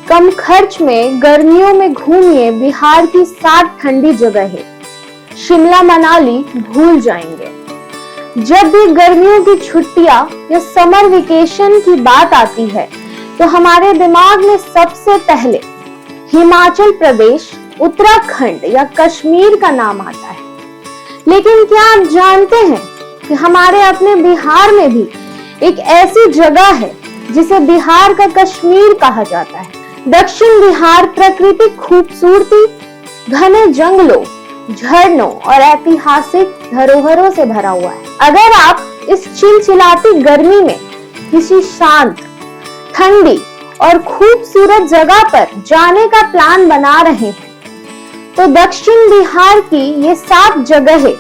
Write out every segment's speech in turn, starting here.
कम खर्च में गर्मियों में घूमिए बिहार की 7 ठंडी जगहें। शिमला मनाली भूल जाएंगे। जब भी गर्मियों की छुट्टियां या समर वेकेशन की बात आती है तो हमारे दिमाग में सबसे पहले हिमाचल प्रदेश, उत्तराखंड या कश्मीर का नाम आता है। लेकिन क्या आप जानते हैं कि हमारे अपने बिहार में भी एक ऐसी जगह है जिसे बिहार का कश्मीर कहा जाता है। दक्षिण बिहार प्राकृतिक खूबसूरती, घने जंगलों, झरनों और ऐतिहासिक धरोहरों से भरा हुआ है। अगर आप इस चिलचिलाती गर्मी में किसी शांत, ठंडी और खूबसूरत जगह पर जाने का प्लान बना रहे हैं तो दक्षिण बिहार की ये 7 जगहें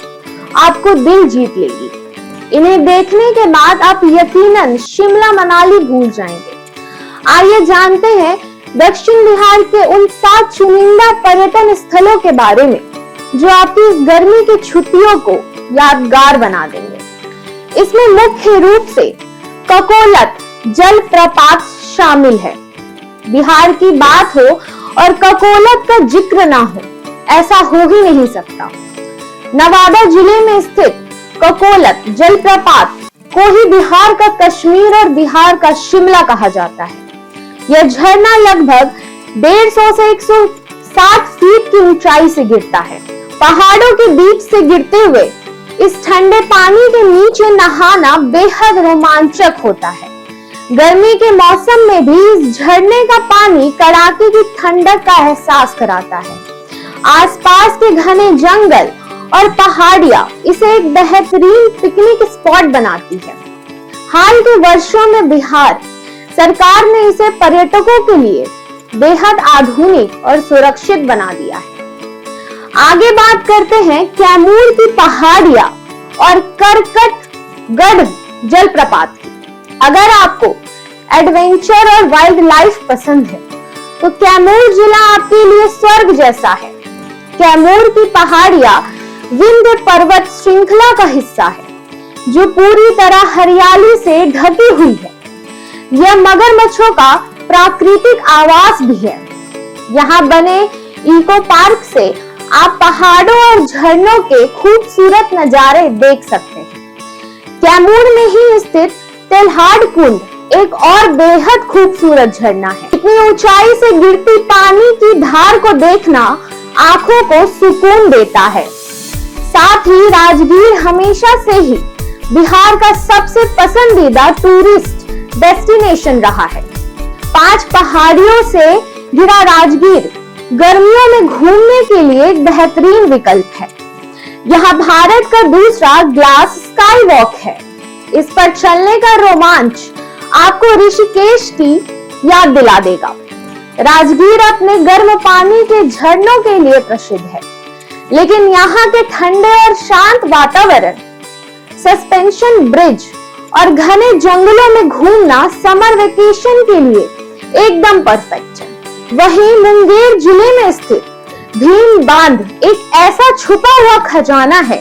आपको दिल जीत लेगी। इन्हें देखने के बाद आप यकीनन शिमला मनाली भूल जाएंगे। आइए जानते हैं दक्षिण बिहार के उन 7 चुनिंदा पर्यटन स्थलों के बारे में जो आपकी इस गर्मी की छुट्टियों को यादगार बना देंगे। इसमें मुख्य रूप से ककोलत जलप्रपात शामिल है। बिहार की बात हो और ककोलत का जिक्र ना हो, ऐसा हो ही नहीं सकता। नवादा जिले में स्थित ककोलत जलप्रपात को ही बिहार का कश्मीर और बिहार का शिमला कहा जाता है। यह झरना लगभग 150 से 160 फीट की ऊंचाई से गिरता है। पहाड़ों के बीच से गिरते हुए इस ठंडे पानी के नीचे नहाना बेहद रोमांचक होता है। गर्मी के मौसम में भी इस झरने का पानी कड़ाके की ठंडक का एहसास कराता है। आसपास के घने जंगल और पहाड़ियां इसे एक बेहतरीन पिकनिक स्पॉट बनाती है। हाल के वर्षों में बिहार सरकार ने इसे पर्यटकों के लिए बेहद आधुनिक और सुरक्षित बना दिया है। आगे बात करते हैं कैमूर की पहाड़ियां और करकटगढ़ जलप्रपात की। अगर आपको एडवेंचर और वाइल्ड लाइफ पसंद है तो कैमूर जिला आपके लिए स्वर्ग जैसा है। कैमूर की पहाड़ियां विंध्य पर्वत श्रृंखला का हिस्सा है जो पूरी तरह हरियाली से ढकी हुई है। यह मगरमच्छों का प्राकृतिक आवास भी है। यहाँ बने इको पार्क से आप पहाड़ों और झरनों के खूबसूरत नजारे देख सकते हैं। कैमूर में ही स्थित तेल्हाड़ कुंड एक और बेहद खूबसूरत झरना है। इतनी ऊंचाई से गिरती पानी की धार को देखना आंखों को सुकून देता है। साथ ही राजगीर हमेशा से ही बिहार का सबसे पसंदीदा टूरिस्ट डेस्टिनेशन रहा है। 5 पहाड़ियों से घिरा राजगीर गर्मियों में घूमने के लिए एक बेहतरीन विकल्प है। यहाँ भारत का दूसरा ग्लास स्काई वॉक है। इस पर चलने का रोमांच आपको ऋषिकेश की याद दिला देगा। राजगीर अपने गर्म पानी के झरनों के लिए प्रसिद्ध है, लेकिन यहाँ के ठंडे और शांत वातावरण, सस्पेंशन ब्रिज और घने जंगलों में घूमना समर वेकेशन के लिए एकदम परफेक्ट है। वहीं मुंगेर जिले में स्थित भीम बांध एक ऐसा छुपा हुआ खजाना है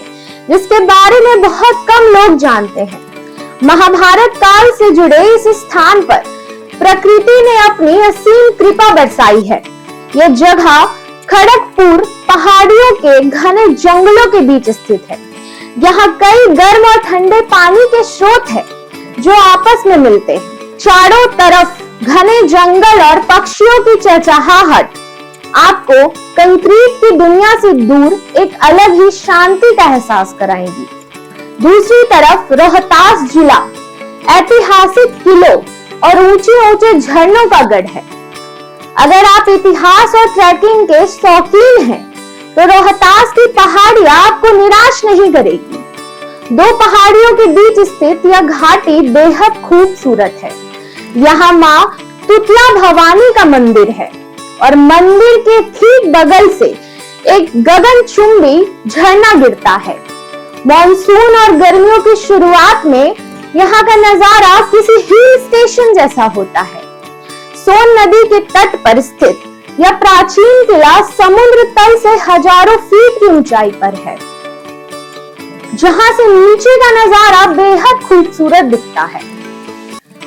जिसके बारे में बहुत कम लोग जानते हैं। महाभारत काल से जुड़े इस स्थान पर प्रकृति ने अपनी असीम कृपा बरसाई है। यह जगह खड़गपुर पहाड़ियों के घने जंगलों के बीच स्थित है। यहाँ कई गर्म और ठंडे पानी के स्रोत हैं जो आपस में मिलते हैं। चारों तरफ घने जंगल और पक्षियों की चहचहाहट आपको कंक्रीट की दुनिया से दूर एक अलग ही शांति का एहसास कराएंगी। दूसरी तरफ रोहतास जिला ऐतिहासिक किलों और ऊंचे ऊंचे झरनों का गढ़ है। अगर आप इतिहास और ट्रैकिंग के शौकीन हैं तो रोहतास की पहाड़ियां आपको निराश नहीं करेगी। 2 पहाड़ियों के बीच स्थित यह घाटी बेहद खूबसूरत है। यहाँ माँ तुतला भवानी का मंदिर है और मंदिर के ठीक बगल से एक गगनचुंबी झरना गिरता है। मॉनसून और गर्मियों की शुरुआत में यहाँ का नजारा किसी हिल स्टेशन जैसा होता है। सोन नदी के तट पर स्थित यह प्राचीन किला समुद्र तल से हजारों फीट की ऊंचाई पर है, जहां से नीचे का नजारा बेहद खूबसूरत दिखता है।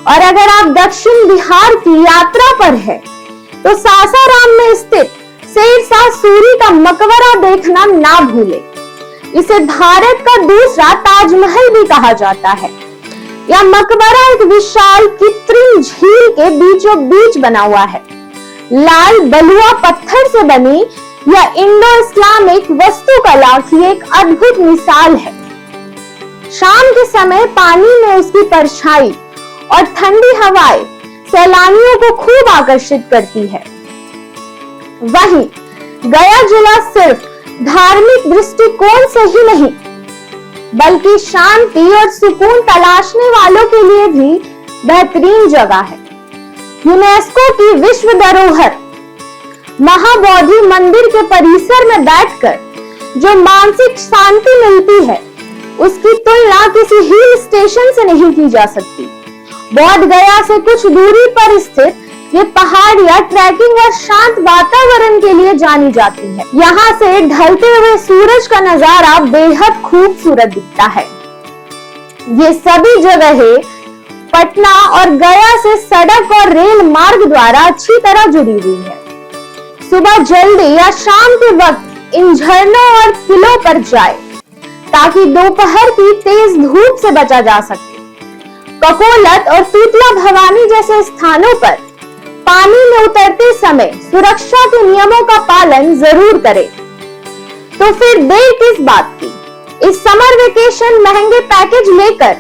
और अगर आप दक्षिण बिहार की यात्रा पर हैं तो सासाराम में स्थित शेरशाह सूरी का मकबरा देखना ना भूले। इसे भारत का दूसरा ताजमहल भी कहा जाता है। यह मकबरा एक विशाल कृत्रिम झील के बीचों बीच बना हुआ है। लाल बलुआ पत्थर से बनी यह इंडो इस्लामिक वास्तुकला की एक अद्भुत मिसाल है। शाम के समय पानी में उसकी परछाई और ठंडी हवाएं सैलानियों को खूब आकर्षित करती है। वहीं गया जिला सिर्फ धार्मिक दृष्टिकोण से ही नहीं बल्कि शांति और सुकून तलाशने वालों के लिए भी बेहतरीन जगह है। यूनेस्को की विश्व धरोहर महाबोधि मंदिर के परिसर में बैठकर जो मानसिक शांति मिलती है उसकी तुलना किसी हिल स्टेशन से नहीं की जा सकती। बोध गया से कुछ दूरी पर स्थित ये पहाड़ियां ट्रैकिंग और शांत वातावरण के लिए जानी जाती है। यहाँ से ढलते हुए सूरज का नजारा बेहद खूबसूरत दिखता है। ये सभी जगहें पटना और गया से सड़क और रेल मार्ग द्वारा अच्छी तरह जुड़ी हुई है। सुबह जल्दी या शाम के वक्त इन झरनों और किलों पर जाए ताकि दोपहर की तेज धूप से बचा जा सके। ककोलत और तूतला भवानी जैसे स्थानों पर पानी में उतरते समय सुरक्षा के नियमों का पालन जरूर करें। तो फिर देर किस बात की? इस समर वेकेशन महंगे पैकेज लेकर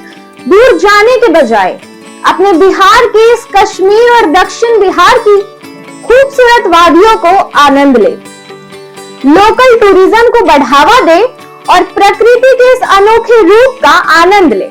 दूर जाने के बजाय अपने बिहार के इस कश्मीर और दक्षिण बिहार की खूबसूरत वादियों को आनंद ले। लोकल टूरिज्म को बढ़ावा दे और प्रकृति के इस अनोखे रूप का आनंद ले।